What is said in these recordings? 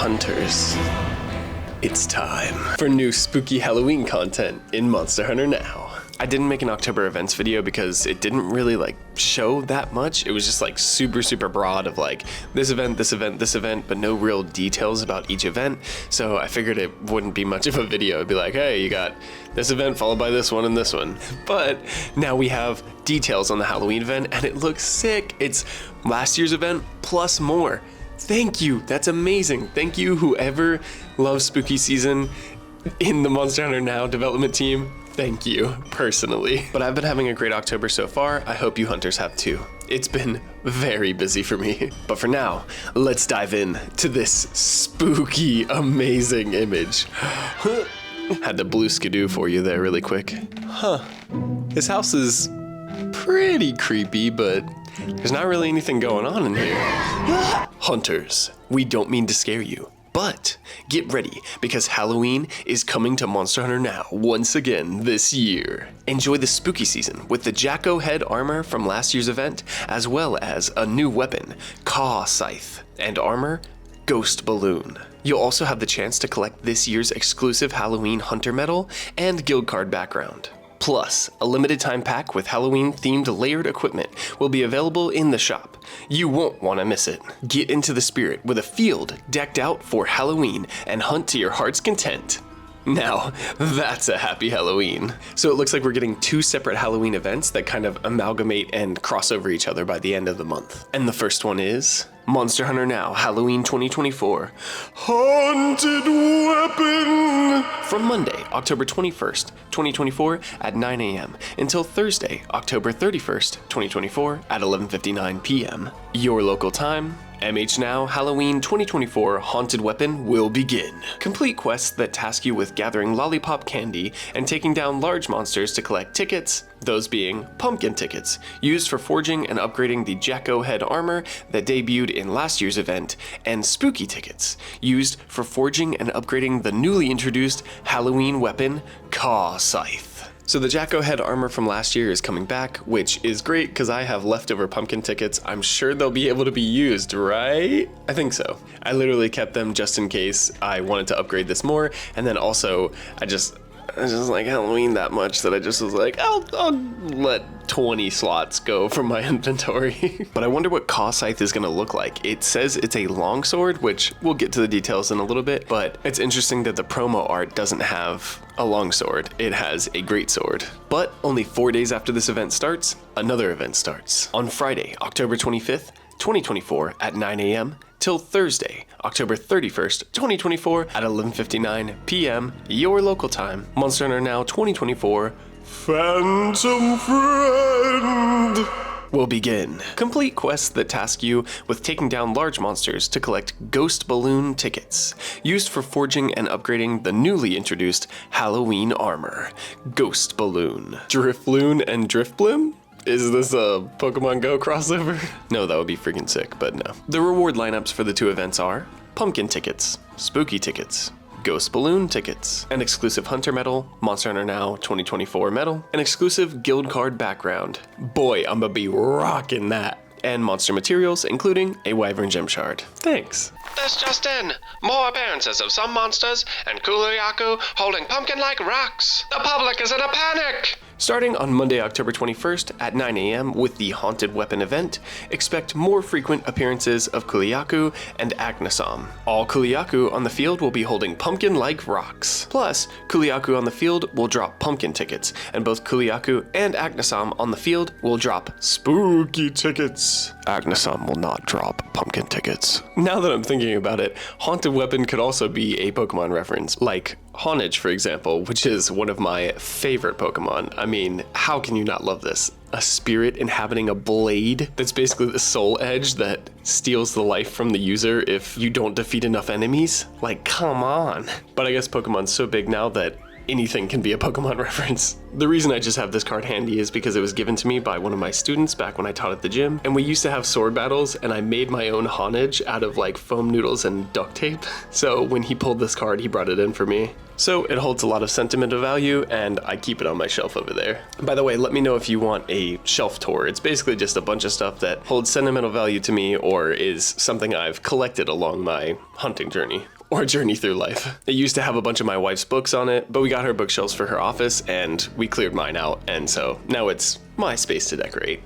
Hunters, it's time for new spooky Halloween content in Monster Hunter Now. I didn't make an October events video because it didn't really show that much. It was just super broad of this event, but no real details about each event. So I figured it wouldn't be much of a video. It'd be like, hey, you got this event followed by this one and this one. But now we have details on the Halloween event and it looks sick. It's last year's event plus more. Thank you, that's amazing. Thank you, whoever loves spooky season in the Monster Hunter Now development team. Thank you, personally. But I've been having a great October so far. I hope you hunters have too. It's been very busy for me. But for now, let's dive in to this spooky, amazing image. Had to blue skidoo for you there really quick. This house is pretty creepy, but there's not really anything going on in here. Hunters, we don't mean to scare you. But get ready, because Halloween is coming to Monster Hunter Now once again this year. Enjoy the spooky season with the Jacko head armor from last year's event, as well as a new weapon, Caw Scythe, and armor, Ghost Balloon. You'll also have the chance to collect this year's exclusive Halloween Hunter medal and guild card background. Plus, a limited time pack with Halloween-themed layered equipment will be available in the shop. You won't want to miss it. Get into the spirit with a field decked out for Halloween and hunt to your heart's content. Now, that's a happy Halloween. So it looks like we're getting two separate Halloween events that kind of amalgamate and cross over each other by the end of the month. And the first one is Monster Hunter Now Halloween 2024 Haunted Weapon! From Monday, October 21st, 2024 at 9 a.m. until Thursday, October 31st, 2024 at 11:59 p.m. Your local time, MH Now Halloween 2024 Haunted Weapon will begin. Complete quests that task you with gathering lollipop candy and taking down large monsters to collect tickets, those being pumpkin tickets, used for forging and upgrading the Jacko head armor that debuted in last year's event, and spooky tickets, used for forging and upgrading the newly introduced Halloween weapon, Caw Scythe. So the Jacko head armor from last year is coming back, which is great because I have leftover pumpkin tickets. I'm sure they'll be able to be used, right? I think so. I literally kept them just in case I wanted to upgrade this more, and then also I just like Halloween that much that I just was like, I'll let 20 slots go from my inventory. But I wonder what Caw Scythe is gonna look like. It says it's a longsword, which we'll get to the details in a little bit, but it's interesting that the promo art doesn't have a longsword. It has a greatsword. But only 4 days after this event starts, another event starts. On Friday, October 25th, 2024 at 9 a.m. till Thursday, October 31st, 2024 at 11:59 p.m. your local time. Monster Hunter Now 2024 Phantom Friend will begin. Complete quests that task you with taking down large monsters to collect Ghost Balloon tickets, used for forging and upgrading the newly introduced Halloween armor, Ghost Balloon. Drifloon and Driftblim? Is this a Pokemon Go crossover? No, that would be freaking sick, but no. The reward lineups for the two events are pumpkin tickets, spooky tickets, Ghost Balloon tickets, an exclusive Hunter medal, Monster Hunter Now 2024 medal, an exclusive guild card background. Boy, I'm gonna be rocking that. And monster materials, including a Wyvern Gem Shard. Thanks. This just in. More appearances of some monsters and Kuliyaku holding pumpkin-like rocks. The public is in a panic! Starting on Monday, October 21st at 9 a.m. with the Haunted Weapon event, expect more frequent appearances of Kuliyaku and Agnesam. All Kuliyaku on the field will be holding pumpkin-like rocks. Plus, Kuliyaku on the field will drop pumpkin tickets, and both Kuliyaku and Agnesam on the field will drop spooky tickets. Agnesam will not drop pumpkin tickets. Now that I'm thinking about it, Haunted Weapon could also be a Pokemon reference, like Honage, for example, which is one of my favorite Pokemon. I mean, how can you not love this? A spirit inhabiting a blade that's basically the soul edge that steals the life from the user if you don't defeat enough enemies? Like, come on. But I guess Pokemon's so big now that anything can be a Pokemon reference. The reason I just have this card handy is because it was given to me by one of my students back when I taught at the gym, and we used to have sword battles, and I made my own Honage out of foam noodles and duct tape. So when he pulled this card, he brought it in for me. So it holds a lot of sentimental value, and I keep it on my shelf over there. By the way, let me know if you want a shelf tour. It's basically just a bunch of stuff that holds sentimental value to me or is something I've collected along my hunting journey. or Journey Through Life. It used to have a bunch of my wife's books on it, but we got her bookshelves for her office and we cleared mine out, and so now it's my space to decorate.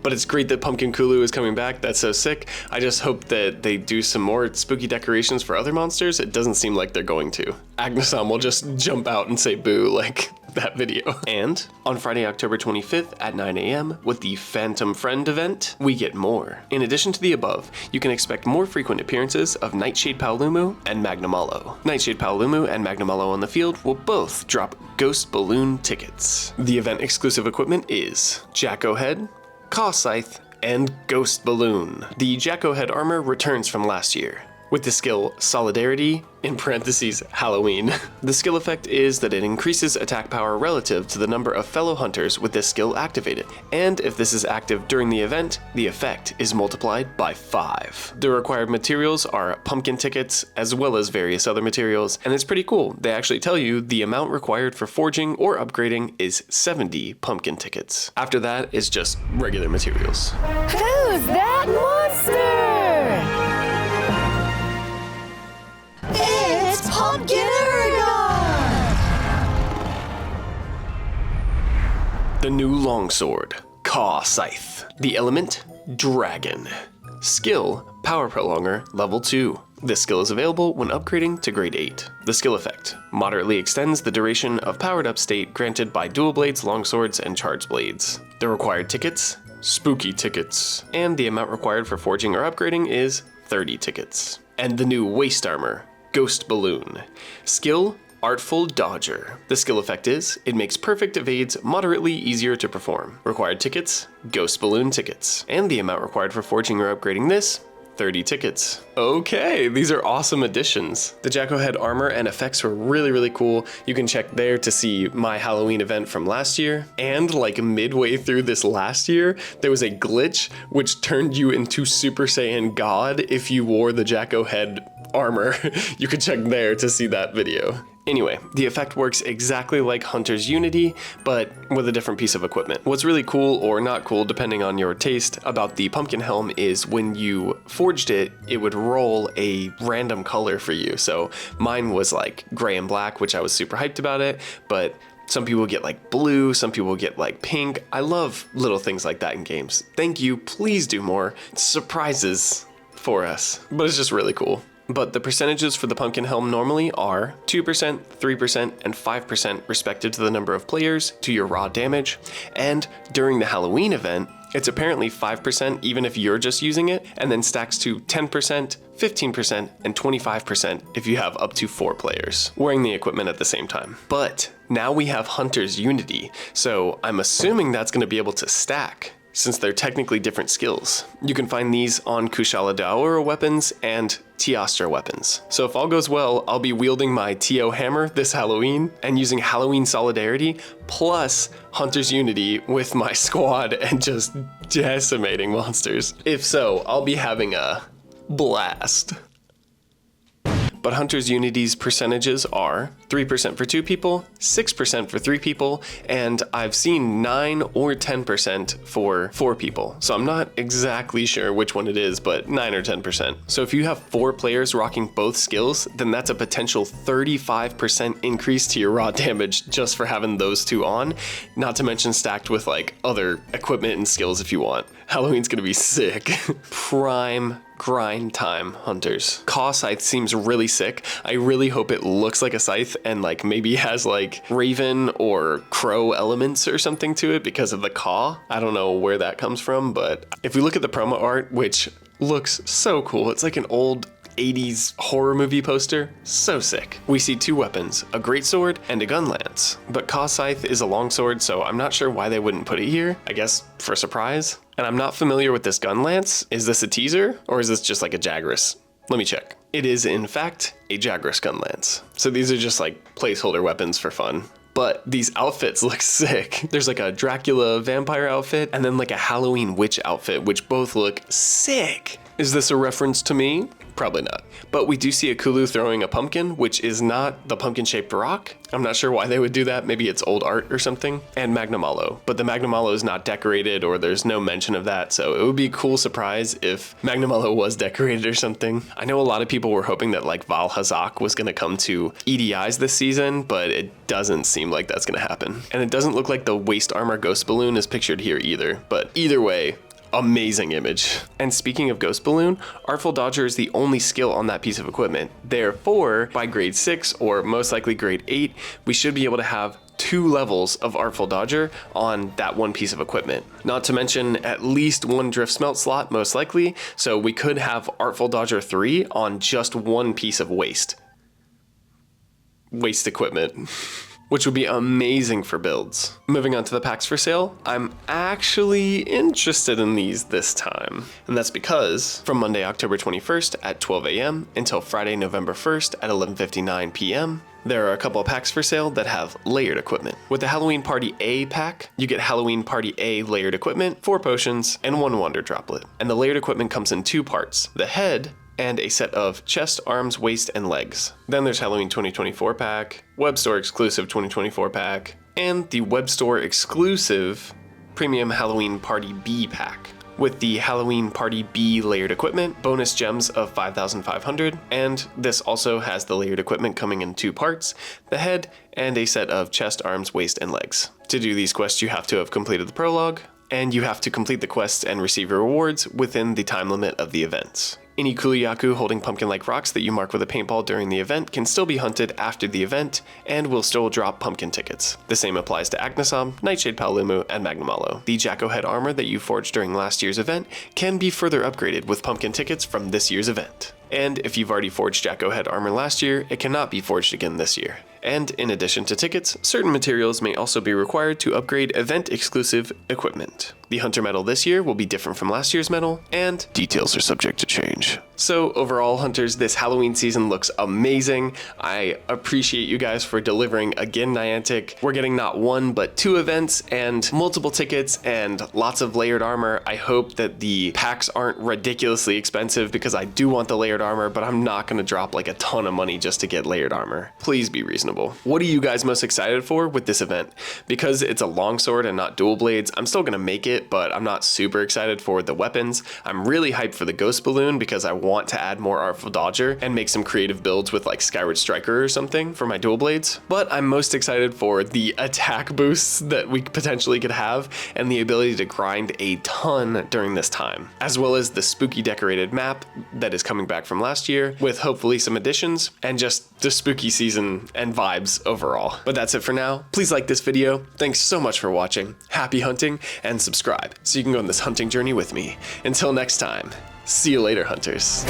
But it's great that Pumpkin Kulu is coming back. That's so sick. I just hope that they do some more spooky decorations for other monsters. It doesn't seem like they're going to. Agnesam will just jump out and say boo like that video. And on Friday, October 25th at 9 a.m. with the Phantom Friend event, we get more. In addition to the above, you can expect more frequent appearances of Nightshade Paolumu and Magnamallow. Nightshade Paolumu and Magnamallow on the field will both drop Ghost Balloon tickets. The event exclusive equipment is Jacko Head, Caw Scythe, and Ghost Balloon. The Jacko Head armor returns from last year, with the skill Solidarity, in parentheses, Halloween. The skill effect is that it increases attack power relative to the number of fellow hunters with this skill activated, and if this is active during the event, the effect is multiplied by 5. The required materials are pumpkin tickets, as well as various other materials, and it's pretty cool. They actually tell you the amount required for forging or upgrading is 70 pumpkin tickets. After that is just regular materials. Who's that monster? It's Pumpkin Aragon! The new longsword, Caw Scythe. The element, Dragon. Skill, Power Prolonger, level 2. This skill is available when upgrading to grade 8. The skill effect moderately extends the duration of powered up state granted by dual blades, longswords, and charged blades. The required tickets, spooky tickets, and the amount required for forging or upgrading is 30 tickets. And the new waist armor, Ghost Balloon. Skill, Artful Dodger. The skill effect is, it makes perfect evades moderately easier to perform. Required tickets, Ghost Balloon tickets. And the amount required for forging or upgrading this, 30 tickets. Okay, these are awesome additions. The Jacko Head armor and effects were really cool. You can check there to see my Halloween event from last year. And like midway through this last year, there was a glitch which turned you into Super Saiyan God if you wore the Jacko Head armor. You can check there to see that video. Anyway, the effect works exactly like Hunter's Unity, but with a different piece of equipment. What's really cool, or not cool depending on your taste, about the pumpkin helm is when you forged it, it would roll a random color for you. So mine was like gray and black, which I was super hyped about it, but some people get like blue, some people get like pink. I love little things like that in games. Thank you, please do more surprises for us, but it's just really cool. But the percentages for the pumpkin helm normally are 2%, 3%, and 5% respective to the number of players to your raw damage. And during the Halloween event, it's apparently 5% even if you're just using it, and then stacks to 10%, 15%, and 25% if you have up to 4 players wearing the equipment at the same time. But now we have Hunter's Unity, so I'm assuming that's going to be able to stack, since they're technically different skills. You can find these on Kushala Daora weapons and Teostra weapons. So if all goes well, I'll be wielding my Teo hammer this Halloween and using Halloween Solidarity plus Hunter's Unity with my squad and just decimating monsters. If so, I'll be having a blast. But Hunter's Unity's percentages are 3% for 2 people, 6% for 3 people, and I've seen 9 or 10% for 4 people. So I'm not exactly sure which one it is, but 9 or 10%. So if you have 4 players rocking both skills, then that's a potential 35% increase to your raw damage just for having those 2 on, not to mention stacked with like other equipment and skills if you want. Halloween's gonna be sick. Prime grind time, hunters. Caw Scythe seems really sick. I really hope it looks like a scythe and like maybe has like raven or crow elements or something to it because of the caw. I don't know where that comes from, but if we look at the promo art, which looks so cool, it's like an old 80s horror movie poster. So sick. We see 2 weapons, a greatsword and a gun lance. But Caw Scythe is a longsword, so I'm not sure why they wouldn't put it here. I guess for surprise. And I'm not familiar with this gun lance. Is this a teaser or is this just like a Jagras? Let me check. It is in fact a Jagras gun lance. So these are just like placeholder weapons for fun. But these outfits look sick. There's like a Dracula vampire outfit and then like a Halloween witch outfit, which both look sick. Is this a reference to me? Probably not. But we do see a Kulu throwing a pumpkin, which is not the pumpkin-shaped rock. I'm not sure why they would do that. Maybe it's old art or something. And Magnamalo. But the Magnamalo is not decorated, or there's no mention of that, so it would be a cool surprise if Magnamalo was decorated or something. I know a lot of people were hoping that like Val Hazak was going to come to EDIs this season, but it doesn't seem like that's going to happen. And it doesn't look like the waist armor ghost balloon is pictured here either. But either way, amazing image. And speaking of Ghost Balloon, Artful Dodger is the only skill on that piece of equipment. Therefore, by grade 6 or most likely grade 8, we should be able to have 2 levels of Artful Dodger on that one piece of equipment. Not to mention at least 1 Drift Smelt slot, most likely, so we could have Artful Dodger 3 on just 1 piece of waste equipment. Which would be amazing for builds. Moving on to the packs for sale, I'm actually interested in these this time. And that's because from Monday, October 21st at 12 a.m. until Friday, November 1st at 11:59 p.m., there are a couple of packs for sale that have layered equipment. With the Halloween Party A pack, you get Halloween Party A layered equipment, 4 potions, and 1 Wonder Droplet. And the layered equipment comes in 2 parts, the head and a set of chest, arms, waist, and legs. Then there's Halloween 2024 pack, Web Store exclusive 2024 pack, and the Web Store exclusive Premium Halloween Party B pack. With the Halloween Party B layered equipment, bonus gems of 5,500, and this also has the layered equipment coming in 2 parts, the head, and a set of chest, arms, waist, and legs. To do these quests, you have to have completed the prologue, and you have to complete the quests and receive your rewards within the time limit of the events. Any Kuliyaku holding pumpkin-like rocks that you mark with a paintball during the event can still be hunted after the event and will still drop pumpkin tickets. The same applies to Agnesom, Nightshade Paolumu, and Magnamalo. The Jacko Head armor that you forged during last year's event can be further upgraded with pumpkin tickets from this year's event. And if you've already forged Jacko Head armor last year, it cannot be forged again this year. And in addition to tickets, certain materials may also be required to upgrade event-exclusive equipment. The Hunter medal this year will be different from last year's medal, and details are subject to change. So overall, Hunters, this Halloween season looks amazing. I appreciate you guys for delivering again, Niantic. We're getting not 1, but 2 events and multiple tickets and lots of layered armor. I hope that the packs aren't ridiculously expensive because I do want the layered armor, but I'm not going to drop like a ton of money just to get layered armor. Please be reasonable. What are you guys most excited for with this event? Because it's a longsword and not dual blades, I'm still going to make it, but I'm not super excited for the weapons. I'm really hyped for the Ghost Balloon because I want to add more Artful Dodger and make some creative builds with like Skyward Striker or something for my dual blades. But I'm most excited for the attack boosts that we potentially could have and the ability to grind a ton during this time, as well as the spooky decorated map that is coming back from last year with hopefully some additions and just the spooky season and vibes overall. But that's it for now. Please like this video. Thanks so much for watching. Happy hunting, and subscribe so you can go on this hunting journey with me. Until next time, see you later, Hunters.